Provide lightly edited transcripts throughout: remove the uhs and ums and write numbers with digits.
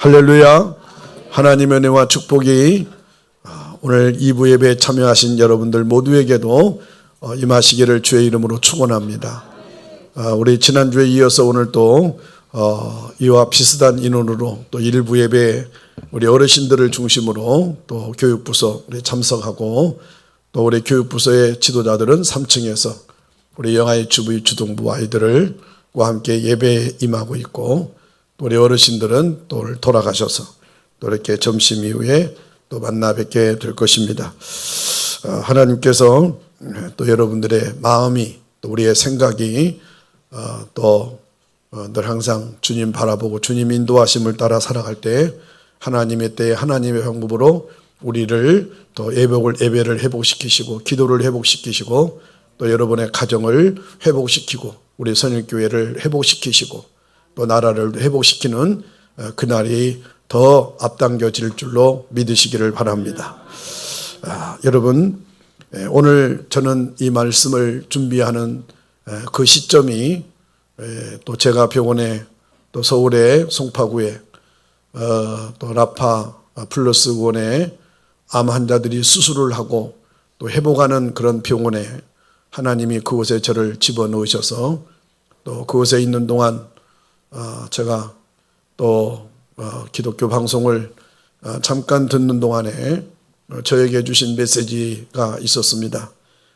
할렐루야. 하나님의 은혜와 축복이 오늘 2부 예배에 참여하신 여러분들 모두에게도 임하시기를 주의 이름으로 축원합니다. 우리 지난주에 이어서 오늘 또 이와 비슷한 인원으로 또 1부 예배에 우리 어르신들을 중심으로 또 교육부서 우리 참석하고 또 우리 교육부서의 지도자들은 3층에서 우리 영아의 주부 주동부 아이들과 함께 예배에 임하고 있고 또 우리 어르신들은 또 돌아가셔서 또 이렇게 점심 이후에 또 만나 뵙게 될 것입니다. 하나님께서 또 여러분들의 마음이 또 우리의 생각이 또 늘 항상 주님 바라보고 주님 인도하심을 따라 살아갈 때 하나님의 때에 하나님의 방법으로 우리를 또 예배를 회복시키시고 기도를 회복시키시고 또 여러분의 가정을 회복시키고 우리 선일교회를 회복시키시고 또 나라를 회복시키는 그날이 더 앞당겨질 줄로 믿으시기를 바랍니다. 여러분, 오늘 저는 이 말씀을 준비하는 그 시점이 또 제가 병원에 또 서울의 송파구에 또 라파 플러스 원에 암 환자들이 수술을 하고 또 회복하는 그런 병원에 하나님이 그곳에 저를 집어넣으셔서 또 그곳에 있는 동안 제가 또 기독교 방송을 잠깐 듣는 동안에 저에게 주신 메시지가 있었습니다.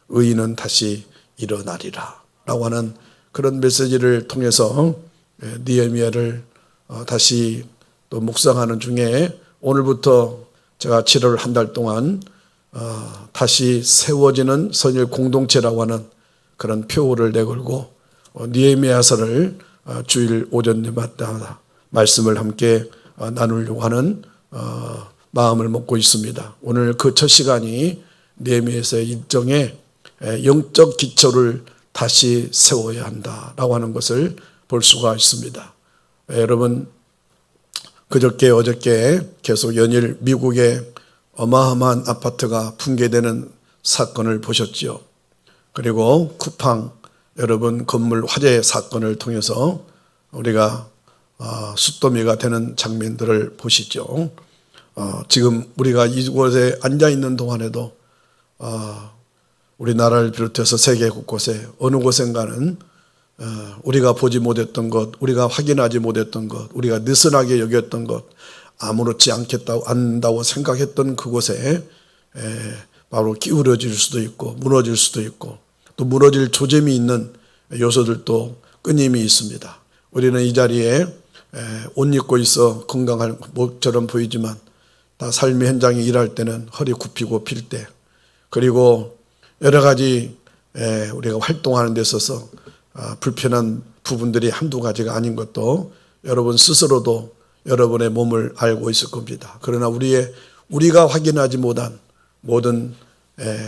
의인은 다시 일어나리라 라고 하는 그런 메시지를 통해서 느헤미야를 다시 또 묵상하는 중에 오늘부터 제가 치료를 한 달 동안 다시 세워지는 선일 공동체라고 하는 그런 표어를 내걸고 느헤미야서를 주일 오전마다 말씀을 함께 나누려고 하는 마음을 먹고 있습니다. 오늘 그 첫 시간이 느헤미야서의 일정의 영적 기초를 다시 세워야 한다라고 하는 것을 볼 수가 있습니다. 여러분, 그저께 어저께 계속 연일 미국의 어마어마한 아파트가 붕괴되는 사건을 보셨죠. 그리고 쿠팡 여러분 건물 화재 사건을 통해서 우리가 숫더미가 되는 장면들을 보시죠. 지금 우리가 이곳에 앉아있는 동안에도 우리나라를 비롯해서 세계 곳곳에 어느 곳인가는 우리가 보지 못했던 것, 우리가 확인하지 못했던 것, 우리가 느슨하게 여겼던 것, 아무렇지 않다고 생각했던 그곳에 바로 기울어질 수도 있고 무너질 수도 있고 또 무너질 조짐이 있는 요소들도 끊임이 있습니다. 우리는 이 자리에 옷 입고 있어 건강한 것처럼 보이지만 다 삶의 현장에 일할 때는 허리 굽히고 필 때 그리고 여러 가지 우리가 활동하는 데 있어서 불편한 부분들이 한두 가지가 아닌 것도 여러분 스스로도 여러분의 몸을 알고 있을 겁니다. 그러나 우리가 확인하지 못한 모든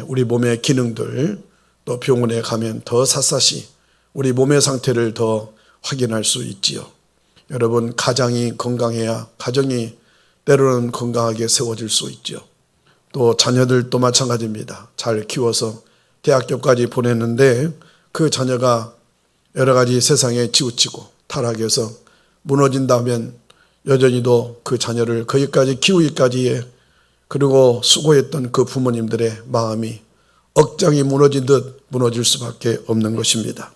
우리 몸의 기능들 또 병원에 가면 더 샅샅이 우리 몸의 상태를 더 확인할 수 있지요. 여러분, 가장이 건강해야 가정이 때로는 건강하게 세워질 수 있죠. 또 자녀들도 마찬가지입니다. 잘 키워서 대학교까지 보냈는데 그 자녀가 여러 가지 세상에 치우치고 타락해서 무너진다면 여전히도 그 자녀를 거기까지 키우기까지에 그리고 수고했던 그 부모님들의 마음이 억장이 무너진 듯 무너질 수밖에 없는 것입니다.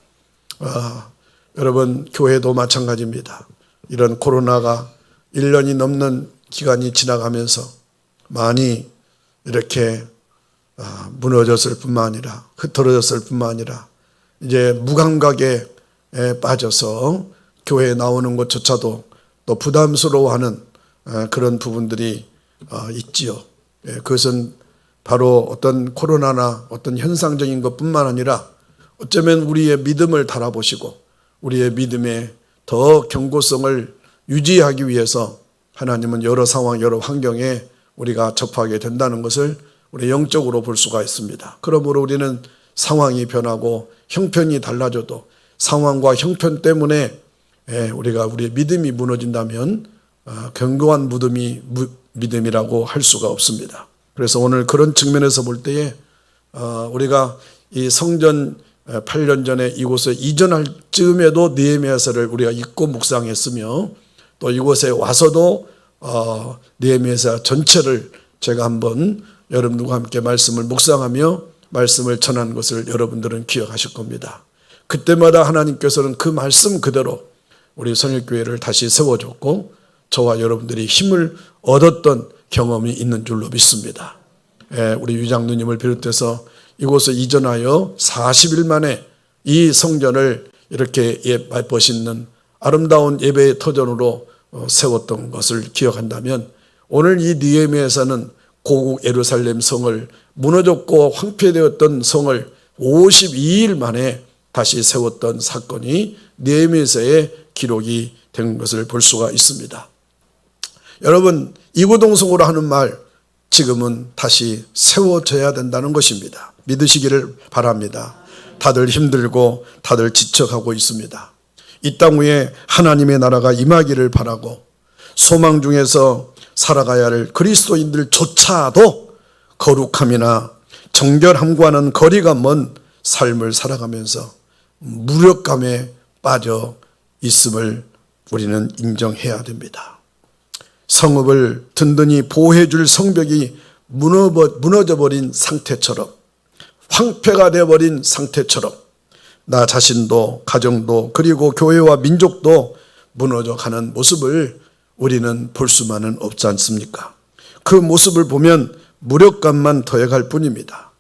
여러분, 교회도 마찬가지입니다. 이런 코로나가 1년이 넘는 기간이 지나가면서 많이 이렇게 무너졌을 뿐만 아니라 흐트러졌을 뿐만 아니라 이제 무감각에 빠져서 교회에 나오는 것조차도 또 부담스러워하는 그런 부분들이 있지요. 그것은 바로 어떤 코로나나 어떤 현상적인 것뿐만 아니라 어쩌면 우리의 믿음을 달아보시고 우리의 믿음의 더 견고성을 유지하기 위해서 하나님은 여러 상황, 여러 환경에 우리가 접하게 된다는 것을 우리 영적으로 볼 수가 있습니다. 그러므로 우리는 상황이 변하고 형편이 달라져도 상황과 형편 때문에 우리가 우리의 믿음이 무너진다면 견고한 믿음이라고 할 수가 없습니다. 그래서 오늘 그런 측면에서 볼 때에 우리가 이 성전 8년 전에 이곳에 이전할 즈음에도 느헤미야서를 우리가 읽고 묵상했으며 또 이곳에 와서도 느헤미야 전체를 제가 한번 여러분들과 함께 말씀을 묵상하며 말씀을 전한 것을 여러분들은 기억하실 겁니다. 그때마다 하나님께서는 그 말씀 그대로 우리 선일교회를 다시 세워줬고 저와 여러분들이 힘을 얻었던 경험이 있는 줄로 믿습니다. 우리 위장누님을 비롯해서 이곳에 이전하여 40일 만에 이 성전을 이렇게 멋있는 아름다운 예배의 터전으로 세웠던 것을 기억한다면 오늘 이 느헤미야에서는 고국 예루살렘 성을 무너졌고 황폐되었던 성을 52일 만에 다시 세웠던 사건이 느헤미야서에 기록이 된 것을 볼 수가 있습니다. 여러분, 이구동성으로 하는 말 지금은 다시 세워져야 된다는 것입니다. 믿으시기를 바랍니다. 다들 힘들고 다들 지쳐가고 있습니다. 이 땅 위에 하나님의 나라가 임하기를 바라고 소망 중에서 살아가야 할 그리스도인들조차도 거룩함이나 정결함과는 거리가 먼 삶을 살아가면서 무력감에 빠져 있음을 우리는 인정해야 됩니다. 성읍을 든든히 보호해 줄 성벽이 무너져버린 상태처럼, 황폐가 되어버린 상태처럼 나 자신도 가정도 그리고 교회와 민족도 무너져가는 모습을 우리는 볼 수만은 없지 않습니까? 그 모습을 보면 무력감만 더해갈 뿐입니다.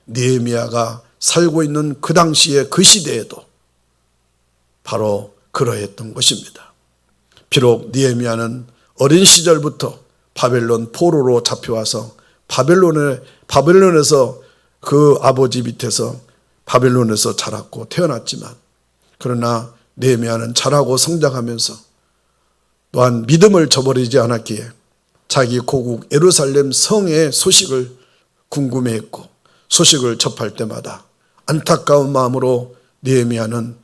느헤미야가 살고 있는 그 당시에 그 시대에도 바로 그러했던 것입니다. 비록 느헤미야는 어린 시절부터 바벨론 포로로 잡혀와서 바벨론에서 그 아버지 밑에서 바벨론에서 자랐고 태어났지만 그러나 느헤미야는 자라고 성장하면서 또한 믿음을 저버리지 않았기에 자기 고국 예루살렘 성의 소식을 궁금해했고 소식을 접할 때마다 안타까운 마음으로 느헤미야는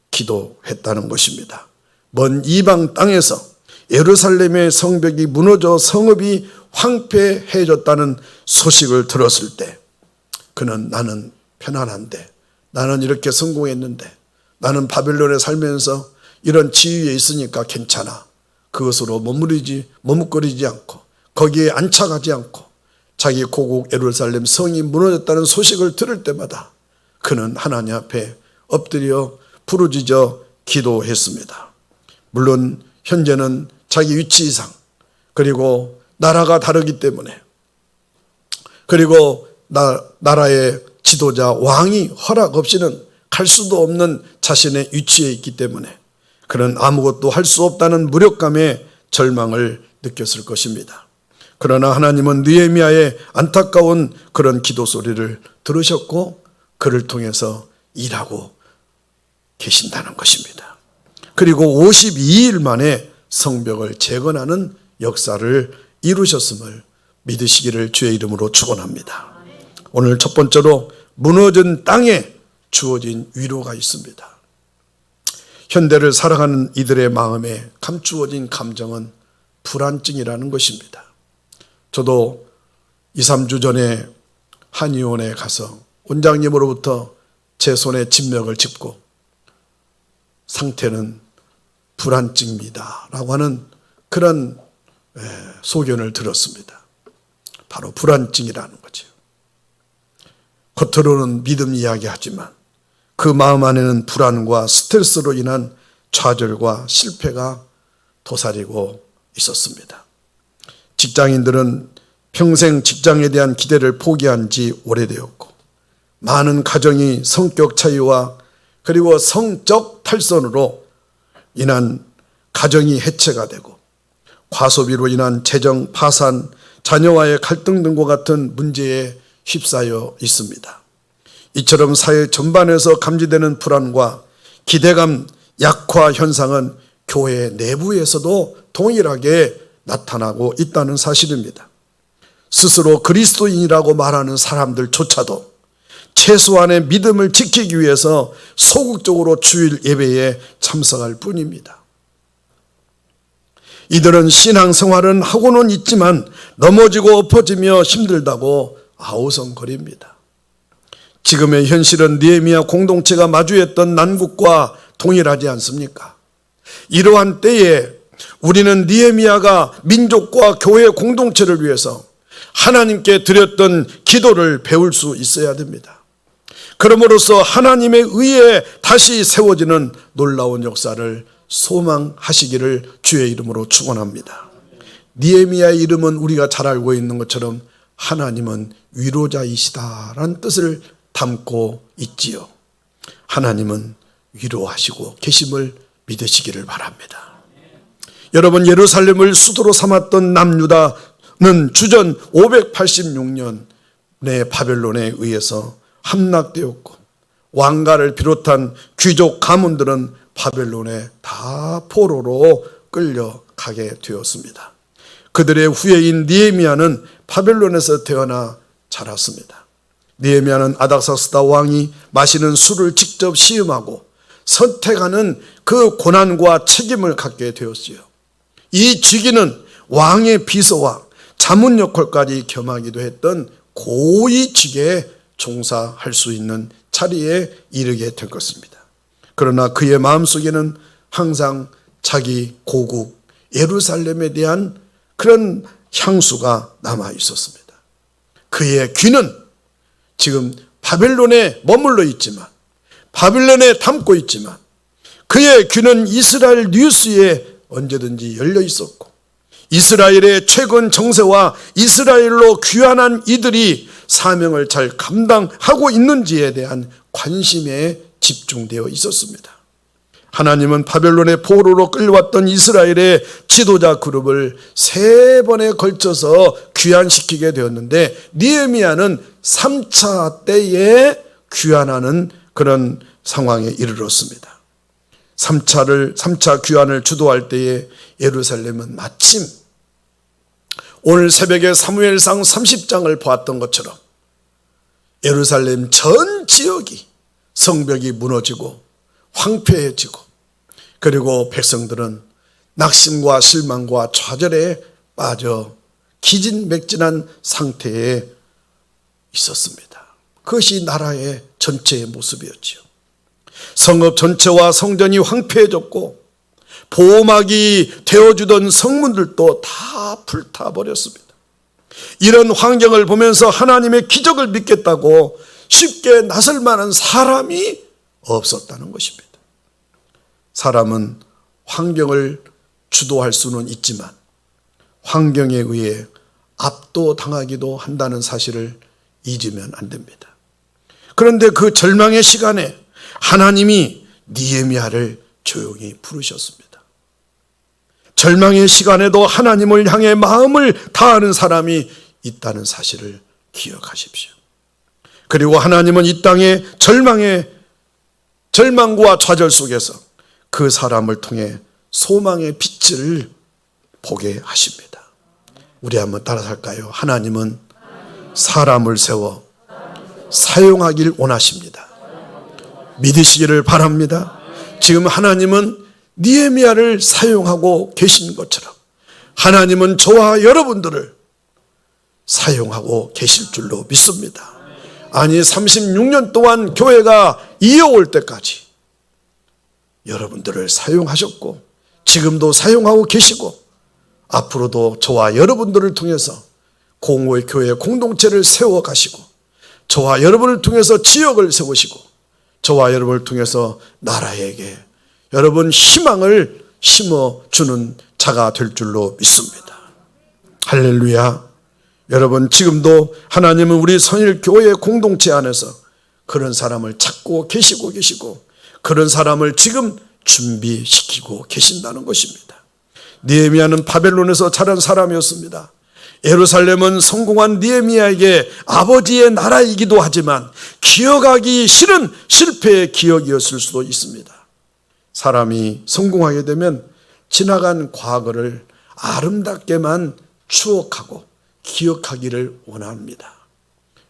기도했다는 것입니다. 먼 이방 땅에서 예루살렘의 성벽이 무너져 성읍이 황폐해졌다는 소식을 들었을 때 그는 나는 편안한데, 나는 이렇게 성공했는데, 나는 바벨론에 살면서 이런 지위에 있으니까 괜찮아. 그것으로 머뭇거리지 않고 거기에 안착하지 않고 자기 고국 예루살렘 성이 무너졌다는 소식을 들을 때마다 그는 하나님 앞에 엎드려 부르짖어 기도했습니다. 물론 현재는 자기 위치 이상 그리고 나라가 다르기 때문에 그리고 나라의 지도자 왕이 허락 없이는 갈 수도 없는 자신의 위치에 있기 때문에 그는 아무것도 할 수 없다는 무력감에 절망을 느꼈을 것입니다. 그러나 하나님은 느헤미야의 안타까운 그런 기도 소리를 들으셨고 그를 통해서 일하고 계신다는 것입니다. 그리고 52일 만에 성벽을 재건하는 역사를 이루셨음을 믿으시기를 주의 이름으로 축원합니다. 오늘 첫 번째로 무너진 땅에 주어진 위로가 있습니다. 현대를 살아가는 이들의 마음에 감추어진 감정은 불안증이라는 것입니다. 저도 2, 3주 전에 한의원에 가서 원장님으로부터 제 손에 진맥을 짚고 상태는 불안증입니다 라고 하는 그런 소견을 들었습니다. 바로 불안증이라는 거죠. 겉으로는 믿음 이야기하지만 그 마음 안에는 불안과 스트레스로 인한 좌절과 실패가 도사리고 있었습니다. 직장인들은 평생 직장에 대한 기대를 포기한 지 오래되었고 많은 가정이 성격 차이와 그리고 성적 탈선으로 인한 가정이 해체가 되고 과소비로 인한 재정 파산, 자녀와의 갈등 등과 같은 문제에 휩싸여 있습니다. 이처럼 사회 전반에서 감지되는 불안과 기대감 약화 현상은 교회 내부에서도 동일하게 나타나고 있다는 사실입니다. 스스로 그리스도인이라고 말하는 사람들조차도 최소한의 믿음을 지키기 위해서 소극적으로 주일 예배에 참석할 뿐입니다. 이들은 신앙생활은 하고는 있지만 넘어지고 엎어지며 힘들다고 아우성거립니다. 지금의 현실은 느헤미야 공동체가 마주했던 난국과 동일하지 않습니까? 이러한 때에 우리는 느헤미야가 민족과 교회 공동체를 위해서 하나님께 드렸던 기도를 배울 수 있어야 됩니다. 그럼으로써 하나님의 의에 다시 세워지는 놀라운 역사를 소망하시기를 주의 이름으로 축원합니다. 느헤미야의 이름은 우리가 잘 알고 있는 것처럼 하나님은 위로자이시다라는 뜻을 담고 있지요. 하나님은 위로하시고 계심을 믿으시기를 바랍니다. 여러분, 예루살렘을 수도로 삼았던 남유다는 주전 586년에 바벨론에 의해서 함락되었고 왕가를 비롯한 귀족 가문들은 바벨론에 다 포로로 끌려가게 되었습니다. 그들의 후예인 느헤미야는 바벨론에서 태어나 자랐습니다. 느헤미야는 아닥사스다 왕이 마시는 술을 직접 시음하고 선택하는 그 고난과 책임을 갖게 되었지요. 이 직위는 왕의 비서와 자문 역할까지 겸하기도 했던 고위직에 종사할 수 있는 자리에 이르게 될 것입니다. 그러나 그의 마음속에는 항상 자기 고국 예루살렘에 대한 그런 향수가 남아 있었습니다. 그의 귀는 지금 바벨론에 머물러 있지만, 바벨론에 담고 있지만, 그의 귀는 이스라엘 뉴스에 언제든지 열려 있었고, 이스라엘의 최근 정세와 이스라엘로 귀환한 이들이 사명을 잘 감당하고 있는지에 대한 관심에 집중되어 있었습니다. 하나님은 바벨론의 포로로 끌려왔던 이스라엘의 지도자 그룹을 3번에 걸쳐서 귀환시키게 되었는데, 느헤미야는 3차 때에 귀환하는 그런 상황에 이르렀습니다. 3차 귀환을 주도할 때에 예루살렘은 마침 오늘 새벽에 사무엘상 30장을 보았던 것처럼 예루살렘 전 지역이 성벽이 무너지고 황폐해지고, 그리고 백성들은 낙심과 실망과 좌절에 빠져 기진맥진한 상태에 있었습니다. 그것이 나라의 전체의 모습이었지요. 성읍 전체와 성전이 황폐해졌고 보호막이 되어주던 성문들도 다 불타버렸습니다. 이런 환경을 보면서 하나님의 기적을 믿겠다고 쉽게 나설 만한 사람이 없었다는 것입니다. 사람은 환경을 주도할 수는 있지만 환경에 의해 압도당하기도 한다는 사실을 잊으면 안 됩니다. 그런데 그 절망의 시간에 하나님이 느헤미야를 조용히 부르셨습니다. 절망의 시간에도 하나님을 향해 마음을 다하는 사람이 있다는 사실을 기억하십시오. 그리고 하나님은 이 땅의 절망과 좌절 속에서 그 사람을 통해 소망의 빛을 보게 하십니다. 우리 한번 따라서 할까요? 하나님은 사람을 세워 사용하길 원하십니다. 믿으시기를 바랍니다. 지금 하나님은 느헤미야를 사용하고 계신 것처럼 하나님은 저와 여러분들을 사용하고 계실 줄로 믿습니다. 아니, 36년 동안 교회가 이어올 때까지 여러분들을 사용하셨고 지금도 사용하고 계시고 앞으로도 저와 여러분들을 통해서 공호의 교회 공동체를 세워가시고 저와 여러분을 통해서 지역을 세우시고 저와 여러분을 통해서 나라에게 여러분 희망을 심어주는 자가 될 줄로 믿습니다. 할렐루야. 여러분, 지금도 하나님은 우리 선일교회 공동체 안에서 그런 사람을 찾고 계시고 그런 사람을 지금 준비시키고 계신다는 것입니다. 느헤미야는 바벨론에서 자란 사람이었습니다. 예루살렘은 성공한 느헤미야에게 아버지의 나라이기도 하지만 기억하기 싫은 실패의 기억이었을 수도 있습니다. 사람이 성공하게 되면 지나간 과거를 아름답게만 추억하고 기억하기를 원합니다.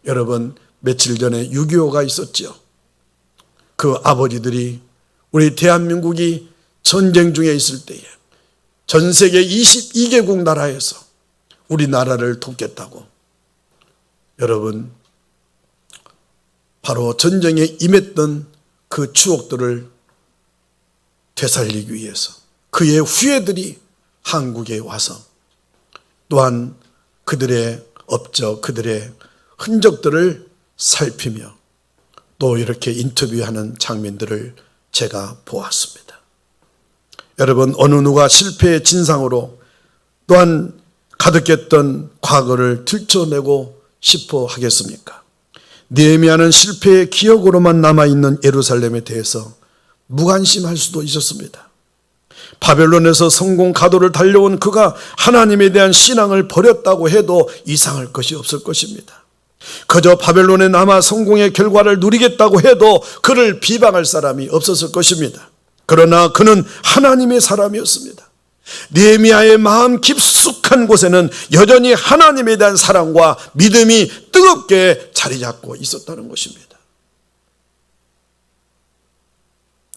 여러분, 며칠 전에 6.25가 있었죠. 그 아버지들이 우리 대한민국이 전쟁 중에 있을 때에 전 세계 22개국 나라에서 우리나라를 돕겠다고, 여러분, 바로 전쟁에 임했던 그 추억들을 되살리기 위해서 그의 후예들이 한국에 와서 또한 그들의 업적, 그들의 흔적들을 살피며 또 이렇게 인터뷰하는 장면들을 제가 보았습니다. 여러분, 어느 누가 실패의 진상으로 또한 가득했던 과거를 들춰내고 싶어 하겠습니까? 느헤미야는 실패의 기억으로만 남아있는 예루살렘에 대해서 무관심할 수도 있었습니다. 바벨론에서 성공 가도를 달려온 그가 하나님에 대한 신앙을 버렸다고 해도 이상할 것이 없을 것입니다. 그저 바벨론에 남아 성공의 결과를 누리겠다고 해도 그를 비방할 사람이 없었을 것입니다. 그러나 그는 하나님의 사람이었습니다. 느헤미야의 마음 깊숙한 곳에는 여전히 하나님에 대한 사랑과 믿음이 뜨겁게 자리 잡고 있었다는 것입니다.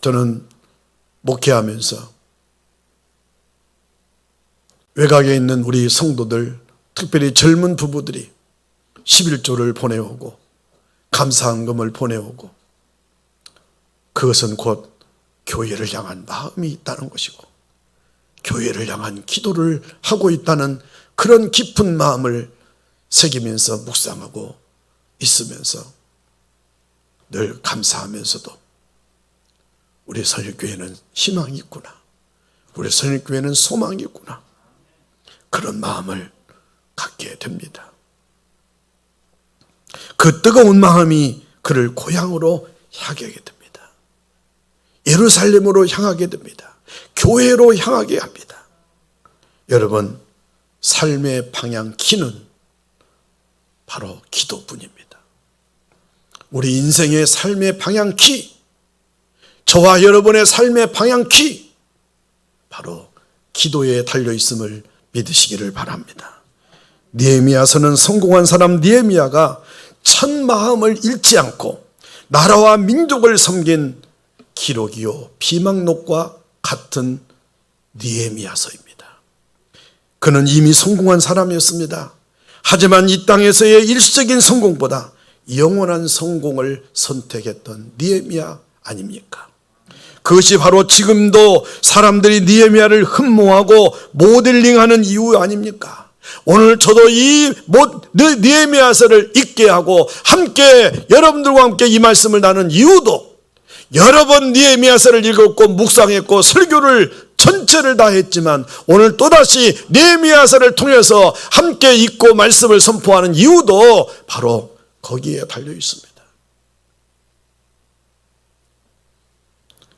저는 목회하면서 외곽에 있는 우리 성도들, 특별히 젊은 부부들이 11조를 보내오고 감사헌금을 보내오고 그것은 곧 교회를 향한 마음이 있다는 것이고 교회를 향한 기도를 하고 있다는 그런 깊은 마음을 새기면서 묵상하고 있으면서 늘 감사하면서도 우리 선일교회는 희망이 있구나, 우리 선일교회는 소망이 있구나, 그런 마음을 갖게 됩니다. 그 뜨거운 마음이 그를 고향으로 향하게 됩니다. 예루살렘으로 향하게 됩니다. 교회로 향하게 합니다. 여러분, 삶의 방향키는 바로 기도뿐입니다. 우리 인생의 삶의 방향키, 저와 여러분의 삶의 방향키, 바로 기도에 달려있음을 믿으시기를 바랍니다. 느헤미야서는 성공한 사람 느헤미야가 첫 마음을 잃지 않고 나라와 민족을 섬긴 기록이요 비망록과 같은 느헤미야서입니다. 그는 이미 성공한 사람이었습니다. 하지만 이 땅에서의 일시적인 성공보다 영원한 성공을 선택했던 느헤미야 아닙니까? 그것이 바로 지금도 사람들이 느헤미야를 흠모하고 모델링하는 이유 아닙니까? 오늘 저도 이 느헤미야서를 읽게 하고 함께 여러분들과 함께 이 말씀을 나눈 이유도 여러 번 느헤미야서를 읽었고 묵상했고 설교를 전체를 다 했지만 오늘 또다시 느헤미야서를 통해서 함께 읽고 말씀을 선포하는 이유도 바로 거기에 달려 있습니다.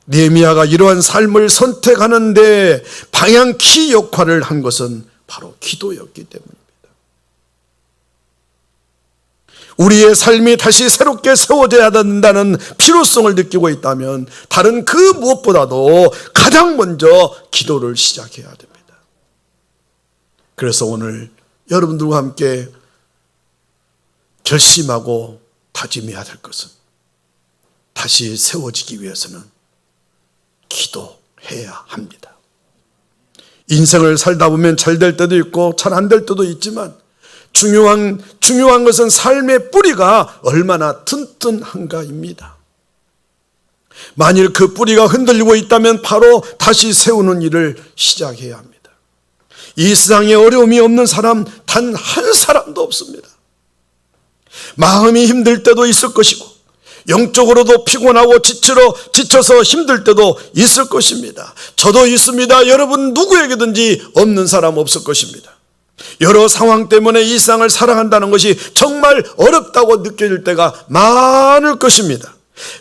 느헤미야가 이러한 삶을 선택하는 데 방향키 역할을 한 것은 바로 기도였기 때문입니다. 우리의 삶이 다시 새롭게 세워져야 된다는 필요성을 느끼고 있다면 다른 그 무엇보다도 가장 먼저 기도를 시작해야 됩니다. 그래서 오늘 여러분들과 함께 결심하고 다짐해야 될 것은 다시 세워지기 위해서는 기도해야 합니다. 인생을 살다 보면 잘 될 때도 있고 잘 안 될 때도 있지만 중요한 것은 삶의 뿌리가 얼마나 튼튼한가입니다. 만일 그 뿌리가 흔들리고 있다면 바로 다시 세우는 일을 시작해야 합니다. 이 세상에 어려움이 없는 사람 단 한 사람도 없습니다. 마음이 힘들 때도 있을 것이고 영적으로도 피곤하고 지쳐서 힘들 때도 있을 것입니다. 저도 있습니다. 여러분 누구에게든지 없는 사람 없을 것입니다. 여러 상황 때문에 이 세상을 살아간다는 것이 정말 어렵다고 느껴질 때가 많을 것입니다.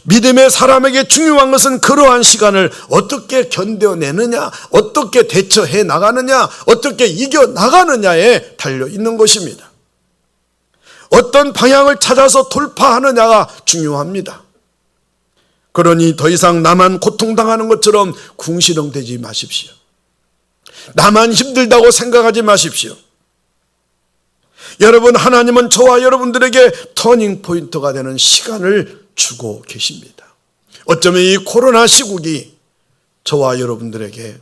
믿음의 사람에게 중요한 것은 그러한 시간을 어떻게 견뎌내느냐, 어떻게 대처해 나가느냐, 어떻게 이겨 나가느냐에 달려 있는 것입니다. 어떤 방향을 찾아서 돌파하느냐가 중요합니다. 그러니 더 이상 나만 고통당하는 것처럼 궁시렁대지 마십시오. 나만 힘들다고 생각하지 마십시오. 여러분, 하나님은 저와 여러분들에게 터닝 포인트가 되는 시간을 주고 계십니다. 어쩌면 이 코로나 시국이 저와 여러분들에게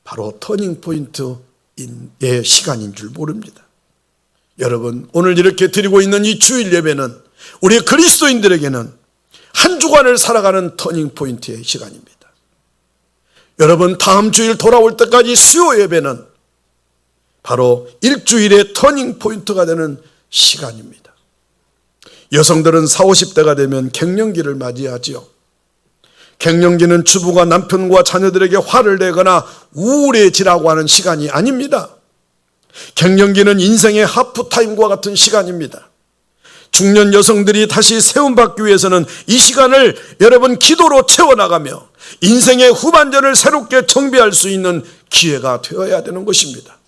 바로 터닝 포인트의 시간인 줄 모릅니다. 여러분, 오늘 이렇게 드리고 있는 이 주일 예배는 우리 그리스도인들에게는 한 주간을 살아가는 터닝 포인트의 시간입니다. 여러분, 다음 주일 돌아올 때까지 수요 예배는 바로 일주일의 터닝 포인트가 되는 시간입니다. 여성들은 40, 50대가 되면 갱년기를 맞이하지요. 갱년기는 주부가 남편과 자녀들에게 화를 내거나 우울해지라고 하는 시간이 아닙니다. 갱년기는 인생의 하프타임과 같은 시간입니다. 중년 여성들이 다시 세움받기 위해서는 이 시간을 여러분 기도로 채워나가며 인생의 후반전을 새롭게 정비할 수 있는 기회가 되어야 되는 것입니다.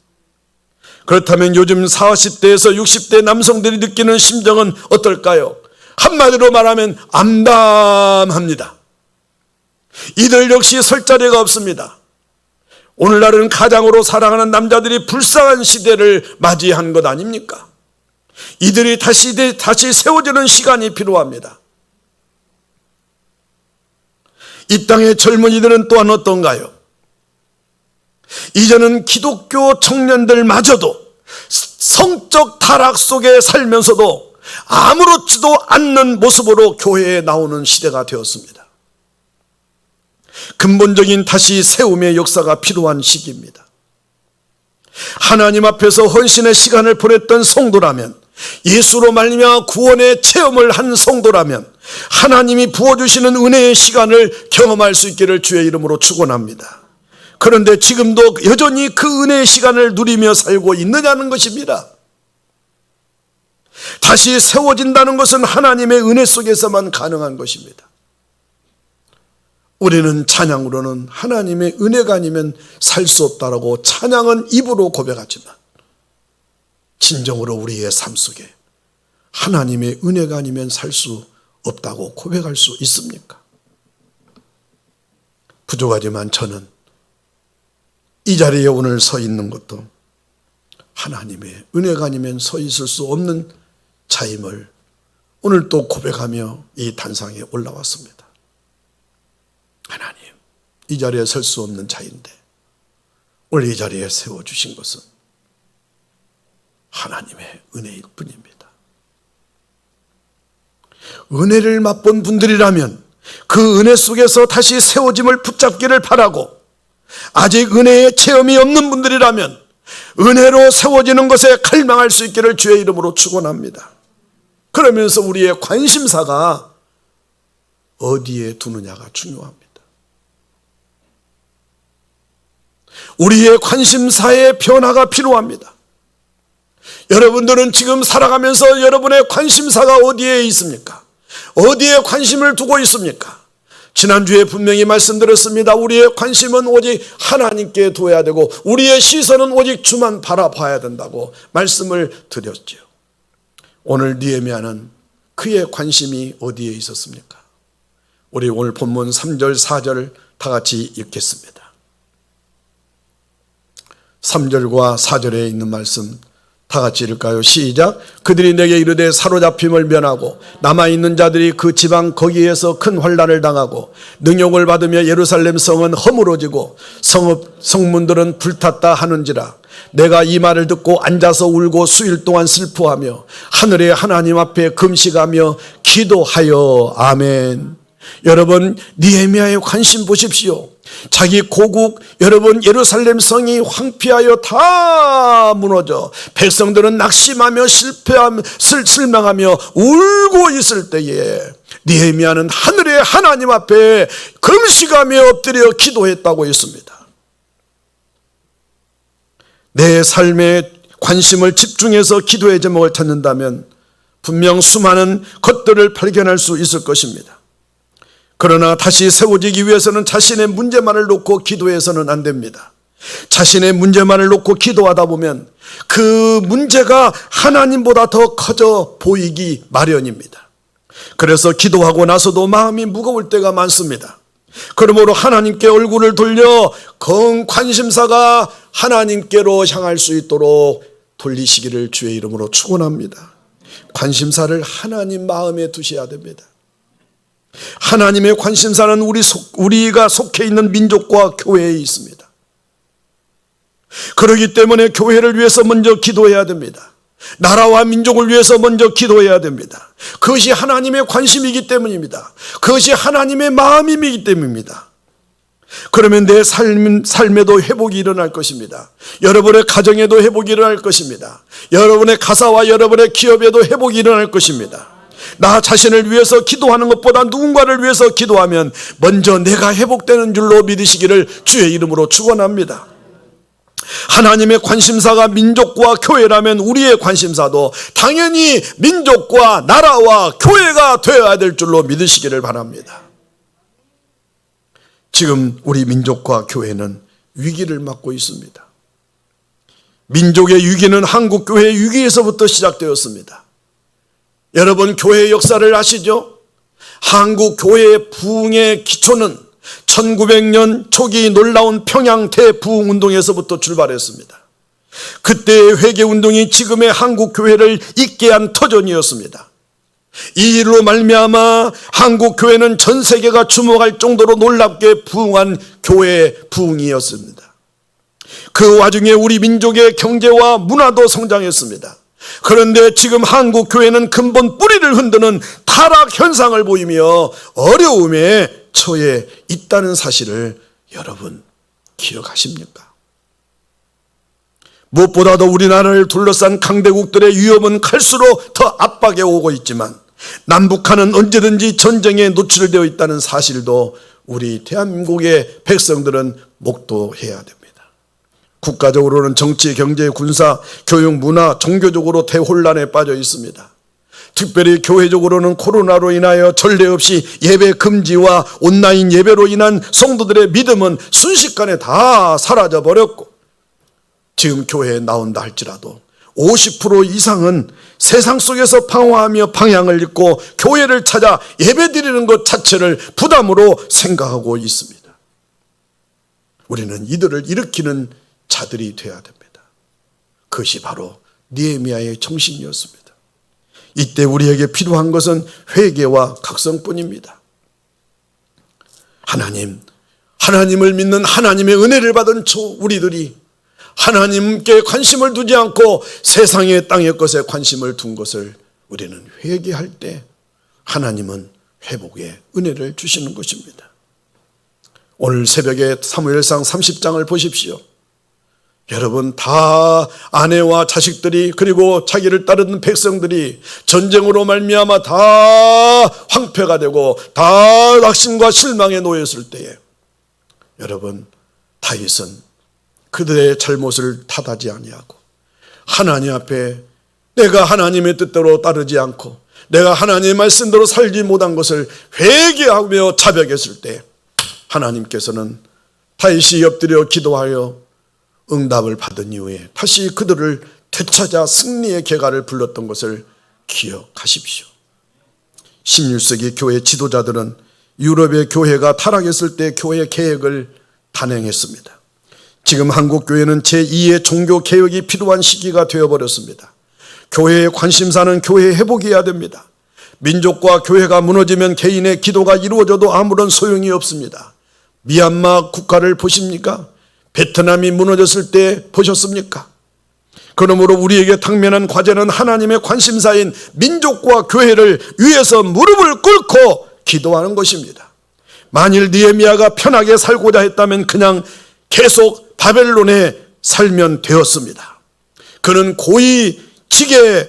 그렇다면 요즘 40대에서 60대 남성들이 느끼는 심정은 어떨까요? 한마디로 말하면 암담합니다. 이들 역시 설 자리가 없습니다. 오늘날은 가장으로 살아가는 남자들이 불쌍한 시대를 맞이한 것 아닙니까? 이들이 다시 세워지는 시간이 필요합니다. 이 땅의 젊은이들은 또한 어떤가요? 이제는 기독교 청년들마저도 성적 타락 속에 살면서도 아무렇지도 않는 모습으로 교회에 나오는 시대가 되었습니다. 근본적인 다시 세움의 역사가 필요한 시기입니다. 하나님 앞에서 헌신의 시간을 보냈던 성도라면, 예수로 말미암아 구원의 체험을 한 성도라면 하나님이 부어주시는 은혜의 시간을 경험할 수 있기를 주의 이름으로 축원합니다. 그런데 지금도 여전히 그 은혜의 시간을 누리며 살고 있느냐는 것입니다. 다시 세워진다는 것은 하나님의 은혜 속에서만 가능한 것입니다. 우리는 찬양으로는 하나님의 은혜가 아니면 살 수 없다라고 찬양은 입으로 고백하지만 진정으로 우리의 삶 속에 하나님의 은혜가 아니면 살 수 없다고 고백할 수 있습니까? 부족하지만 저는 이 자리에 오늘 서 있는 것도 하나님의 은혜가 아니면 서 있을 수 없는 자임을 오늘 또 고백하며 이 단상에 올라왔습니다. 하나님, 이 자리에 설 수 없는 자인데 오늘 이 자리에 세워주신 것은 하나님의 은혜일 뿐입니다. 은혜를 맛본 분들이라면 그 은혜 속에서 다시 세워짐을 붙잡기를 바라고, 아직 은혜의 체험이 없는 분들이라면 은혜로 세워지는 것에 갈망할 수 있기를 주의 이름으로 축원합니다. 그러면서 우리의 관심사가 어디에 두느냐가 중요합니다. 우리의 관심사의 변화가 필요합니다. 여러분들은 지금 살아가면서 여러분의 관심사가 어디에 있습니까? 어디에 관심을 두고 있습니까? 지난주에 분명히 말씀드렸습니다. 우리의 관심은 오직 하나님께 둬야 되고 우리의 시선은 오직 주만 바라봐야 된다고 말씀을 드렸죠. 오늘 느헤미야는 그의 관심이 어디에 있었습니까? 우리 오늘 본문 3절 4절 다 같이 읽겠습니다. 3절과 4절에 있는 말씀 다 같이 읽을까요? 시작. 그들이 내게 이르되 사로잡힘을 면하고 남아있는 자들이 그 지방 거기에서 큰 환난을 당하고 능욕을 받으며 예루살렘 성은 허물어지고 성문들은 불탔다 하는지라. 내가 이 말을 듣고 앉아서 울고 수일 동안 슬퍼하며 하늘의 하나님 앞에 금식하며 기도하여. 아멘. 여러분, 느헤미야의 관심 보십시오. 자기 고국, 여러분 예루살렘 성이 황폐하여 다 무너져 백성들은 낙심하며 실망하며 울고 있을 때에 느헤미야는 하늘의 하나님 앞에 금식하며 엎드려 기도했다고 했습니다. 내 삶에 관심을 집중해서 기도의 제목을 찾는다면 분명 수많은 것들을 발견할 수 있을 것입니다. 그러나 다시 세워지기 위해서는 자신의 문제만을 놓고 기도해서는 안 됩니다. 자신의 문제만을 놓고 기도하다 보면 그 문제가 하나님보다 더 커져 보이기 마련입니다. 그래서 기도하고 나서도 마음이 무거울 때가 많습니다. 그러므로 하나님께 얼굴을 돌려 관심사가 하나님께로 향할 수 있도록 돌리시기를 주의 이름으로 축원합니다. 관심사를 하나님 마음에 두셔야 됩니다. 하나님의 관심사는 우리가 속해 있는 민족과 교회에 있습니다. 그렇기 때문에 교회를 위해서 먼저 기도해야 됩니다. 나라와 민족을 위해서 먼저 기도해야 됩니다. 그것이 하나님의 관심이기 때문입니다. 그것이 하나님의 마음이기 때문입니다. 그러면 내 삶에도 회복이 일어날 것입니다. 여러분의 가정에도 회복이 일어날 것입니다. 여러분의 가사와 여러분의 기업에도 회복이 일어날 것입니다. 나 자신을 위해서 기도하는 것보다 누군가를 위해서 기도하면 먼저 내가 회복되는 줄로 믿으시기를 주의 이름으로 축원합니다. 하나님의 관심사가 민족과 교회라면 우리의 관심사도 당연히 민족과 나라와 교회가 되어야 될 줄로 믿으시기를 바랍니다. 지금 우리 민족과 교회는 위기를 맞고 있습니다. 민족의 위기는 한국 교회의 위기에서부터 시작되었습니다. 여러분, 교회의 역사를 아시죠? 한국 교회의 부흥의 기초는 1900년 초기 놀라운 평양 대부흥 운동에서부터 출발했습니다. 그때의 회개운동이 지금의 한국 교회를 있게 한 터전이었습니다. 이 일로 말미암아 한국 교회는 전 세계가 주목할 정도로 놀랍게 부흥한 교회의 부흥이었습니다. 그 와중에 우리 민족의 경제와 문화도 성장했습니다. 그런데 지금 한국 교회는 근본 뿌리를 흔드는 타락 현상을 보이며 어려움에 처해 있다는 사실을 여러분 기억하십니까? 무엇보다도 우리나라를 둘러싼 강대국들의 위협은 갈수록 더 압박해 오고 있지만 남북한은 언제든지 전쟁에 노출되어 있다는 사실도 우리 대한민국의 백성들은 목도해야 됩니다. 국가적으로는 정치, 경제, 군사, 교육, 문화, 종교적으로 대혼란에 빠져 있습니다. 특별히 교회적으로는 코로나로 인하여 전례 없이 예배 금지와 온라인 예배로 인한 성도들의 믿음은 순식간에 다 사라져버렸고, 지금 교회에 나온다 할지라도 50% 이상은 세상 속에서 방황하며 방향을 잃고 교회를 찾아 예배드리는 것 자체를 부담으로 생각하고 있습니다. 우리는 이들을 일으키는 자들이 되어야 됩니다. 그것이 바로 느헤미야의 정신이었습니다. 이때 우리에게 필요한 것은 회개와 각성뿐입니다. 하나님을 믿는 하나님의 은혜를 받은 우리들이 하나님께 관심을 두지 않고 세상의 땅의 것에 관심을 둔 것을 우리는 회개할 때 하나님은 회복의 은혜를 주시는 것입니다. 오늘 새벽에 사무엘상 30장을 보십시오. 여러분, 다 아내와 자식들이 그리고 자기를 따르는 백성들이 전쟁으로 말미암아 다 황폐가 되고 다 낙심과 실망에 놓였을 때에 여러분, 다윗은 그들의 잘못을 탓하지 아니하고 하나님 앞에 내가 하나님의 뜻대로 따르지 않고 내가 하나님의 말씀대로 살지 못한 것을 회개하며 자백했을 때 하나님께서는 다윗이 엎드려 기도하여 응답을 받은 이후에 다시 그들을 되찾아 승리의 개가를 불렀던 것을 기억하십시오. 16세기 교회 지도자들은 유럽의 교회가 타락했을 때 교회 개혁을 단행했습니다. 지금 한국 교회는 제2의 종교 개혁이 필요한 시기가 되어버렸습니다. 교회의 관심사는 교회의 회복이어야 됩니다. 민족과 교회가 무너지면 개인의 기도가 이루어져도 아무런 소용이 없습니다. 미얀마 국가를 보십니까? 베트남이 무너졌을 때 보셨습니까? 그러므로 우리에게 당면한 과제는 하나님의 관심사인 민족과 교회를 위해서 무릎을 꿇고 기도하는 것입니다. 만일 느헤미야가 편하게 살고자 했다면 그냥 계속 바벨론에 살면 되었습니다. 그는 고위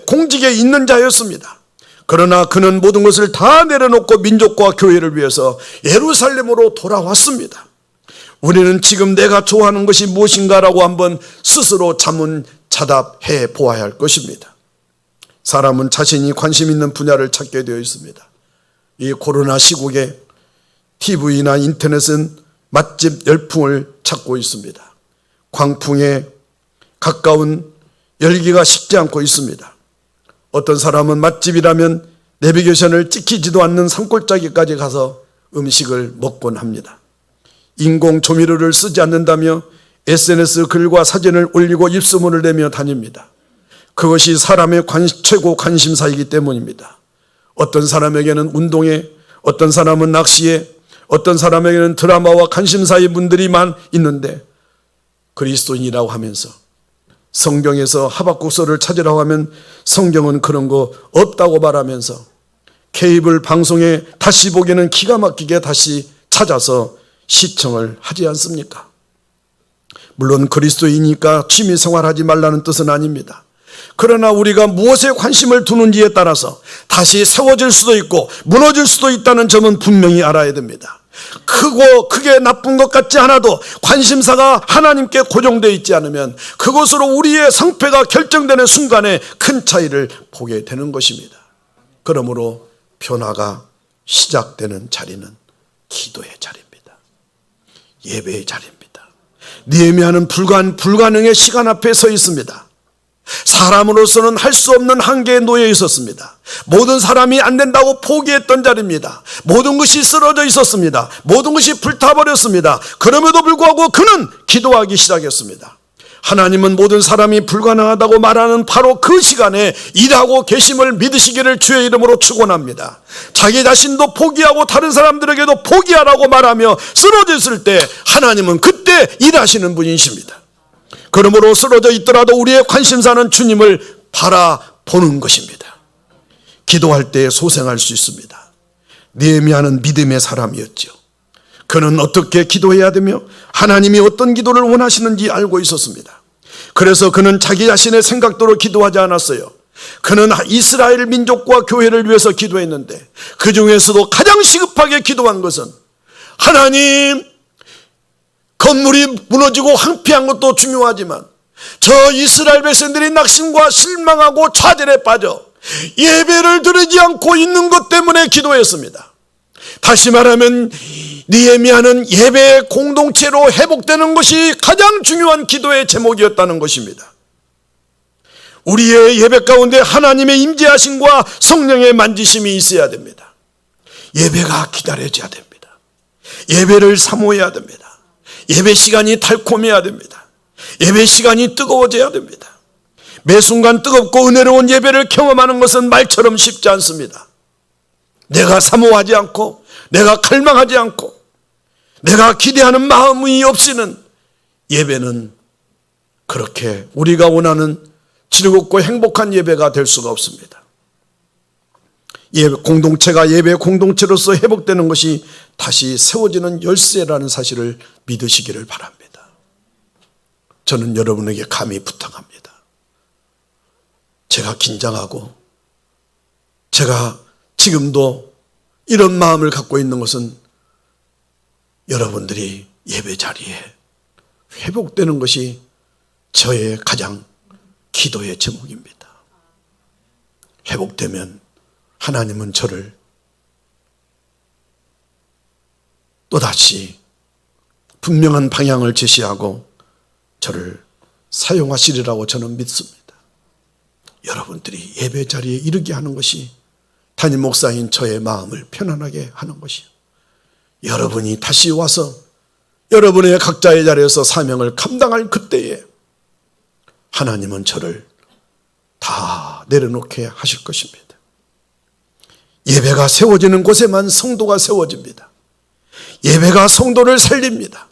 공직에 있는 자였습니다. 그러나 그는 모든 것을 다 내려놓고 민족과 교회를 위해서 예루살렘으로 돌아왔습니다. 우리는 지금 내가 좋아하는 것이 무엇인가라고 한번 스스로 자문자답해 보아야 할 것입니다. 사람은 자신이 관심 있는 분야를 찾게 되어 있습니다. 이 코로나 시국에 TV나 인터넷은 맛집 열풍을 찾고 있습니다. 광풍에 가까운 열기가 식지 않고 있습니다. 어떤 사람은 맛집이라면 내비게이션을 찍히지도 않는 산골짜기까지 가서 음식을 먹곤 합니다. 인공 조미료를 쓰지 않는다며 SNS 글과 사진을 올리고 입소문을 내며 다닙니다. 그것이 사람의 최고 관심사이기 때문입니다. 어떤 사람에게는 운동에, 어떤 사람은 낚시에, 어떤 사람에게는 드라마와 관심사의 분들이 있는데 그리스도인이라고 하면서 성경에서 하박국서를 찾으라고 하면 성경은 그런 거 없다고 말하면서 케이블 방송에 다시 보기에는 기가 막히게 다시 찾아서 시청을 하지 않습니까? 물론 그리스도이니까 취미생활하지 말라는 뜻은 아닙니다. 그러나 우리가 무엇에 관심을 두는지에 따라서 다시 세워질 수도 있고 무너질 수도 있다는 점은 분명히 알아야 됩니다. 크게 나쁜 것 같지 않아도 관심사가 하나님께 고정되어 있지 않으면 그것으로 우리의 성패가 결정되는 순간에 큰 차이를 보게 되는 것입니다. 그러므로 변화가 시작되는 자리는 기도의 자리입니다. 예배의 자리입니다. 느헤미야는 불가능의 시간 앞에 서 있습니다. 사람으로서는 할 수 없는 한계에 놓여 있었습니다. 모든 사람이 안 된다고 포기했던 자리입니다. 모든 것이 쓰러져 있었습니다. 모든 것이 불타버렸습니다. 그럼에도 불구하고 그는 기도하기 시작했습니다. 하나님은 모든 사람이 불가능하다고 말하는 바로 그 시간에 일하고 계심을 믿으시기를 주의 이름으로 축원합니다. 자기 자신도 포기하고 다른 사람들에게도 포기하라고 말하며 쓰러졌을 때 하나님은 그때 일하시는 분이십니다. 그러므로 쓰러져 있더라도 우리의 관심사는 주님을 바라보는 것입니다. 기도할 때 소생할 수 있습니다. 느헤미야는 믿음의 사람이었죠. 그는 어떻게 기도해야 되며 하나님이 어떤 기도를 원하시는지 알고 있었습니다. 그래서 그는 자기 자신의 생각대로 기도하지 않았어요. 그는 이스라엘 민족과 교회를 위해서 기도했는데 그 중에서도 가장 시급하게 기도한 것은 하나님, 건물이 무너지고 황폐한 것도 중요하지만 저 이스라엘 백성들이 낙심과 실망하고 좌절에 빠져 예배를 드리지 않고 있는 것 때문에 기도했습니다. 다시 말하면 느헤미야는 예배의 공동체로 회복되는 것이 가장 중요한 기도의 제목이었다는 것입니다. 우리의 예배 가운데 하나님의 임재하심과 성령의 만지심이 있어야 됩니다. 예배가 기다려져야 됩니다. 예배를 사모해야 됩니다. 예배 시간이 달콤해야 됩니다. 예배 시간이 뜨거워져야 됩니다. 매 순간 뜨겁고 은혜로운 예배를 경험하는 것은 말처럼 쉽지 않습니다. 내가 사모하지 않고 내가 갈망하지 않고 내가 기대하는 마음이 없이는 예배는 그렇게 우리가 원하는 즐겁고 행복한 예배가 될 수가 없습니다. 공동체가 예배 공동체로서 회복되는 것이 다시 세워지는 열쇠라는 사실을 믿으시기를 바랍니다. 저는 여러분에게 감히 부탁합니다. 제가 긴장하고 제가 지금도 이런 마음을 갖고 있는 것은 여러분들이 예배 자리에 회복되는 것이 저의 가장 기도의 제목입니다. 회복되면 하나님은 저를 또다시 분명한 방향을 제시하고 저를 사용하시리라고 저는 믿습니다. 여러분들이 예배 자리에 이르게 하는 것이 담임 목사인 저의 마음을 편안하게 하는 것이요. 여러분이 다시 와서 여러분의 각자의 자리에서 사명을 감당할 그때에 하나님은 저를 다 내려놓게 하실 것입니다. 예배가 세워지는 곳에만 성도가 세워집니다. 예배가 성도를 살립니다.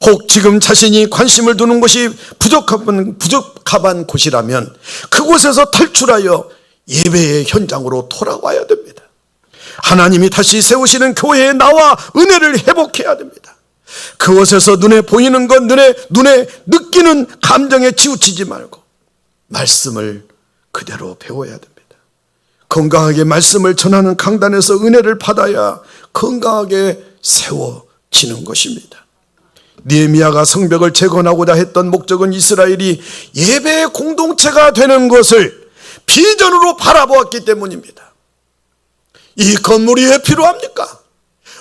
혹 지금 자신이 관심을 두는 것이 부적합한 곳이라면 그곳에서 탈출하여 예배의 현장으로 돌아와야 됩니다. 하나님이 다시 세우시는 교회에 나와 은혜를 회복해야 됩니다. 그곳에서 눈에 보이는 것, 눈에 느끼는 감정에 치우치지 말고 말씀을 그대로 배워야 됩니다. 건강하게 말씀을 전하는 강단에서 은혜를 받아야 건강하게 세워지는 것입니다. 느헤미야가 성벽을 재건하고자 했던 목적은 이스라엘이 예배의 공동체가 되는 것을 비전으로 바라보았기 때문입니다. 이 건물이 왜 필요합니까?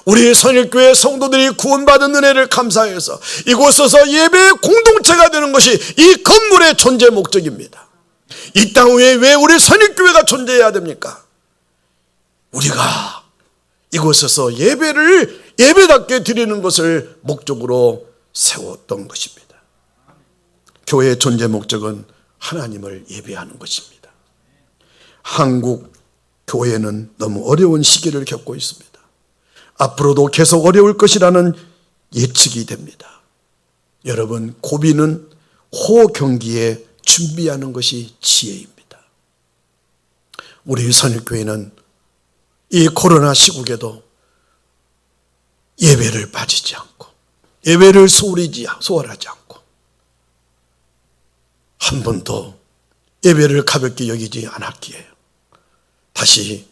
우리 선일교회 성도들이 구원받은 은혜를 감사해서 이곳에서 예배의 공동체가 되는 것이 이 건물의 존재 목적입니다. 이 땅 위에 왜 우리 선일교회가 존재해야 됩니까? 우리가 이곳에서 예배를 예배답게 드리는 것을 목적으로 세웠던 것입니다. 교회의 존재 목적은 하나님을 예배하는 것입니다. 한국 교회는 너무 어려운 시기를 겪고 있습니다. 앞으로도 계속 어려울 것이라는 예측이 됩니다. 여러분, 고비는 호경기에 준비하는 것이 지혜입니다. 우리 선일교회는 이 코로나 시국에도 예배를 빠지지 않고 예배를 소홀하지 않고 한 번도 예배를 가볍게 여기지 않았기에 다시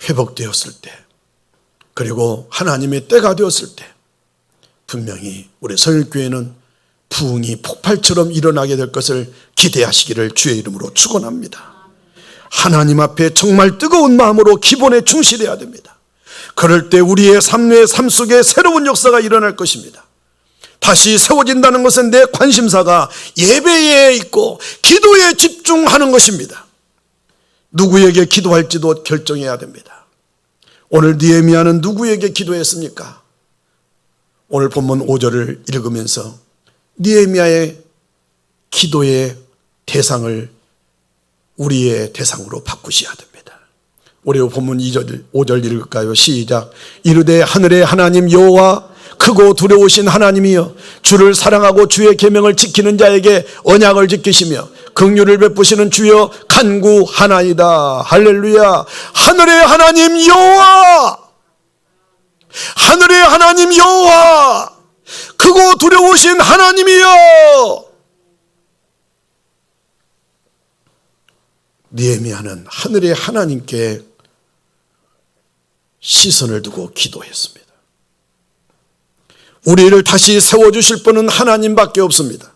회복되었을 때, 그리고 하나님의 때가 되었을 때 분명히 우리 선일교회는 부흥이 폭발처럼 일어나게 될 것을 기대하시기를 주의 이름으로 축원합니다. 하나님 앞에 정말 뜨거운 마음으로 기본에 충실해야 됩니다. 그럴 때 우리의 삶 속에 새로운 역사가 일어날 것입니다. 다시 세워진다는 것은 내 관심사가 예배에 있고 기도에 집중하는 것입니다. 누구에게 기도할지도 결정해야 됩니다. 오늘 느헤미야는 누구에게 기도했습니까? 오늘 본문 5절을 읽으면서 느헤미야의 기도의 대상을 우리의 대상으로 바꾸셔야 됩니다. 우리 본문 2절, 5절 읽을까요? 시작. 이르되 하늘의 하나님 여호와 크고 두려우신 하나님이여, 주를 사랑하고 주의 계명을 지키는 자에게 언약을 지키시며 긍휼을 베푸시는 주여 간구하나이다. 할렐루야. 하늘의 하나님 여호와, 하늘의 하나님 여호와, 크고 두려우신 하나님이여. 느헤미야는 하늘의 하나님께 시선을 두고 기도했습니다. 우리를 다시 세워주실 분은 하나님밖에 없습니다.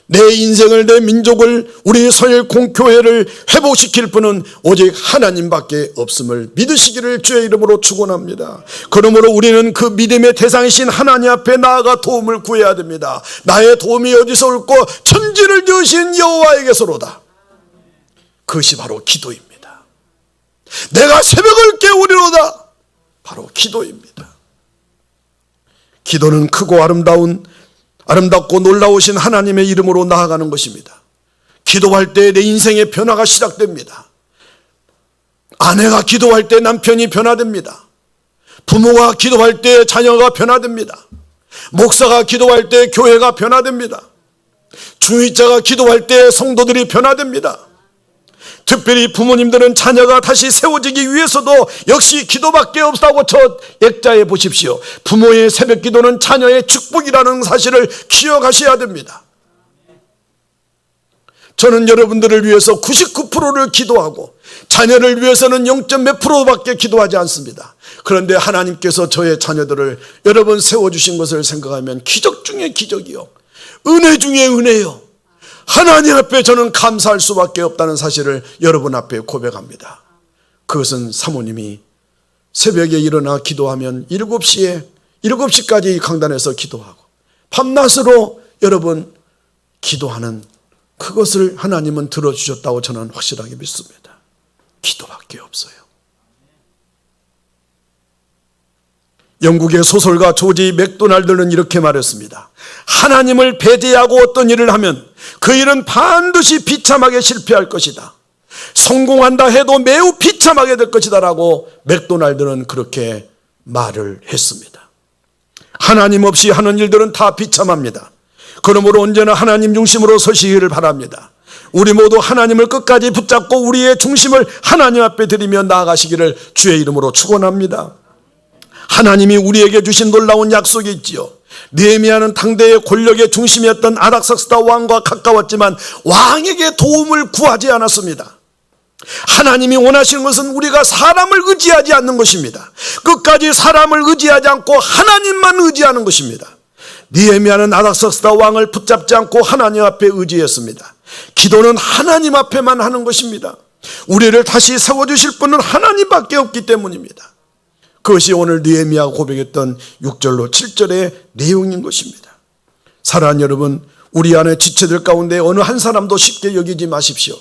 내 인생을, 내 민족을, 우리 선일공교회를 회복시킬 분은 오직 하나님밖에 없음을 믿으시기를 주의 이름으로 축원합니다. 그러므로 우리는 그 믿음의 대상이신 하나님 앞에 나아가 도움을 구해야 됩니다. 나의 도움이 어디서 올고 천지를 지으신 여호와에게서로다. 그것이 바로 기도입니다. 내가 새벽을 깨우리로다. 바로 기도입니다. 기도는 크고 아름답고 놀라우신 하나님의 이름으로 나아가는 것입니다. 기도할 때 내 인생의 변화가 시작됩니다. 아내가 기도할 때 남편이 변화됩니다. 부모가 기도할 때 자녀가 변화됩니다. 목사가 기도할 때 교회가 변화됩니다. 중위자가 기도할 때 성도들이 변화됩니다. 특별히 부모님들은 자녀가 다시 세워지기 위해서도 역시 기도밖에 없다고 저 액자에 보십시오. 부모의 새벽 기도는 자녀의 축복이라는 사실을 기억하셔야 됩니다. 저는 여러분들을 위해서 99%를 기도하고 자녀를 위해서는 0.몇 %밖에 기도하지 않습니다. 그런데 하나님께서 저의 자녀들을 여러분 세워주신 것을 생각하면 기적 중에 기적이요, 은혜 중에 은혜요, 하나님 앞에 저는 감사할 수밖에 없다는 사실을 여러분 앞에 고백합니다. 그것은 사모님이 새벽에 일어나 기도하면 7시까지 강단에서 기도하고 밤낮으로 여러분 기도하는 그것을 하나님은 들어주셨다고 저는 확실하게 믿습니다. 기도밖에 없어요. 영국의 소설가 조지 맥도날드는 이렇게 말했습니다. 하나님을 배제하고 어떤 일을 하면 그 일은 반드시 비참하게 실패할 것이다. 성공한다 해도 매우 비참하게 될 것이다 라고 맥도날드는 그렇게 말을 했습니다. 하나님 없이 하는 일들은 다 비참합니다. 그러므로 언제나 하나님 중심으로 서시기를 바랍니다. 우리 모두 하나님을 끝까지 붙잡고 우리의 중심을 하나님 앞에 드리며 나아가시기를 주의 이름으로 축원합니다. 하나님이 우리에게 주신 놀라운 약속이 있지요. 느헤미야는 당대의 권력의 중심이었던 아닥사스다 왕과 가까웠지만 왕에게 도움을 구하지 않았습니다. 하나님이 원하시는 것은 우리가 사람을 의지하지 않는 것입니다. 끝까지 사람을 의지하지 않고 하나님만 의지하는 것입니다. 느헤미야는 아닥사스다 왕을 붙잡지 않고 하나님 앞에 의지했습니다. 기도는 하나님 앞에만 하는 것입니다. 우리를 다시 세워주실 분은 하나님밖에 없기 때문입니다. 그것이 오늘 느헤미야가 고백했던 6절로 7절의 내용인 것입니다. 사랑하는 여러분, 우리 안에 지체들 가운데 어느 한 사람도 쉽게 여기지 마십시오.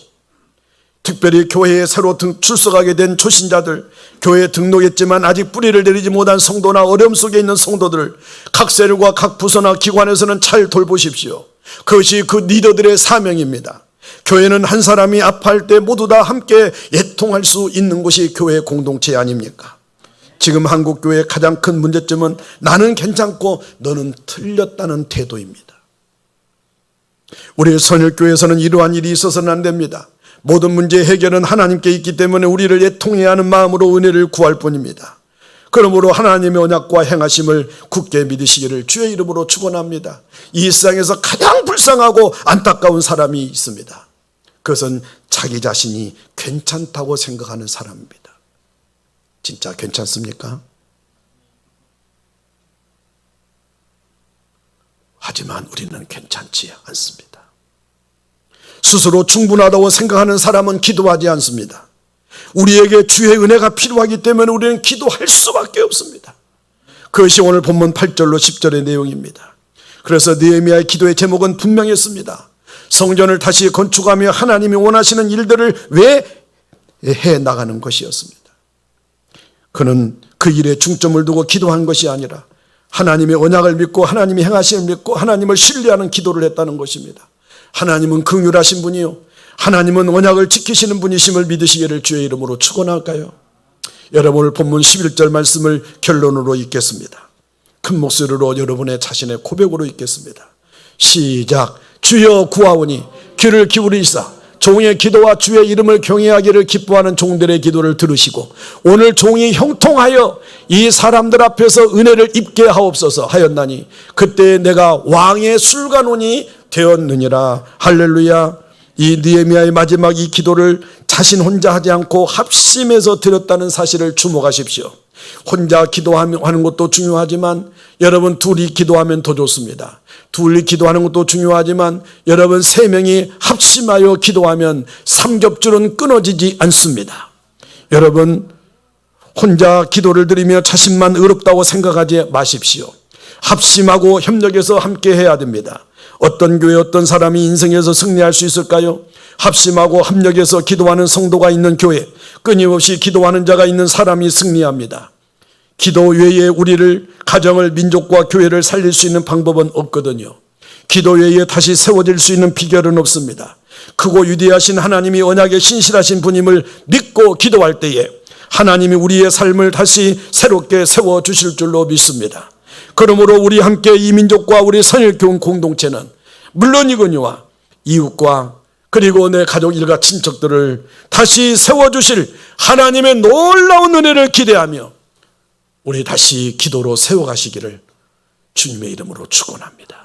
특별히 교회에 새로 출석하게 된 초신자들, 교회에 등록했지만 아직 뿌리를 내리지 못한 성도나 어려움 속에 있는 성도들, 각 셀과 각 부서나 기관에서는 잘 돌보십시오. 그것이 그 리더들의 사명입니다. 교회는 한 사람이 아파할 때 모두 다 함께 애통할 수 있는 것이 교회 공동체 아닙니까? 지금 한국교회의 가장 큰 문제점은 나는 괜찮고 너는 틀렸다는 태도입니다. 우리 선일교회에서는 이러한 일이 있어서는 안 됩니다. 모든 문제의 해결은 하나님께 있기 때문에 우리를 애통해야 하는 마음으로 은혜를 구할 뿐입니다. 그러므로 하나님의 언약과 행하심을 굳게 믿으시기를 주의 이름으로 축원합니다. 이 세상에서 가장 불쌍하고 안타까운 사람이 있습니다. 그것은 자기 자신이 괜찮다고 생각하는 사람입니다. 진짜 괜찮습니까? 하지만 우리는 괜찮지 않습니다. 스스로 충분하다고 생각하는 사람은 기도하지 않습니다. 우리에게 주의 은혜가 필요하기 때문에 우리는 기도할 수밖에 없습니다. 그것이 오늘 본문 8절로 10절의 내용입니다. 그래서 느헤미야의 기도의 제목은 분명했습니다. 성전을 다시 건축하며 하나님이 원하시는 일들을 왜 해나가는 것이었습니다. 그는 그 일에 중점을 두고 기도한 것이 아니라 하나님의 언약을 믿고 하나님의 행하심을 믿고 하나님을 신뢰하는 기도를 했다는 것입니다. 하나님은 긍휼하신 분이요, 하나님은 언약을 지키시는 분이심을 믿으시기를 주의 이름으로 축원할까요? 여러분, 오늘 본문 11절 말씀을 결론으로 읽겠습니다. 큰 목소리로 여러분의 자신의 고백으로 읽겠습니다. 시작. 주여 구하오니 귀를 기울이시사 종의 기도와 주의 이름을 경외하기를 기뻐하는 종들의 기도를 들으시고 오늘 종이 형통하여 이 사람들 앞에서 은혜를 입게 하옵소서 하였나니 그때 내가 왕의 술관원이 되었느니라. 할렐루야. 이 느헤미야의 마지막 이 기도를 자신 혼자 하지 않고 합심해서 드렸다는 사실을 주목하십시오. 혼자 기도하는 것도 중요하지만 여러분 둘이 기도하면 더 좋습니다. 둘이 기도하는 것도 중요하지만 여러분 세 명이 합심하여 기도하면 삼겹줄은 끊어지지 않습니다. 여러분 혼자 기도를 드리며 자신만 의롭다고 생각하지 마십시오. 합심하고 협력해서 함께 해야 됩니다. 어떤 교회 어떤 사람이 인생에서 승리할 수 있을까요? 합심하고 합력해서 기도하는 성도가 있는 교회, 끊임없이 기도하는 자가 있는 사람이 승리합니다. 기도 외에 우리를, 가정을, 민족과 교회를 살릴 수 있는 방법은 없거든요. 기도 외에 다시 세워질 수 있는 비결은 없습니다. 크고 위대하신 하나님이 언약에 신실하신 분임을 믿고 기도할 때에 하나님이 우리의 삶을 다시 새롭게 세워주실 줄로 믿습니다. 그러므로 우리 함께 이 민족과 우리 선일교훈 공동체는 물론이거니와 이웃과 그리고 내 가족 일가 친척들을 다시 세워주실 하나님의 놀라운 은혜를 기대하며 우리 다시 기도로 세워가시기를 주님의 이름으로 축원합니다.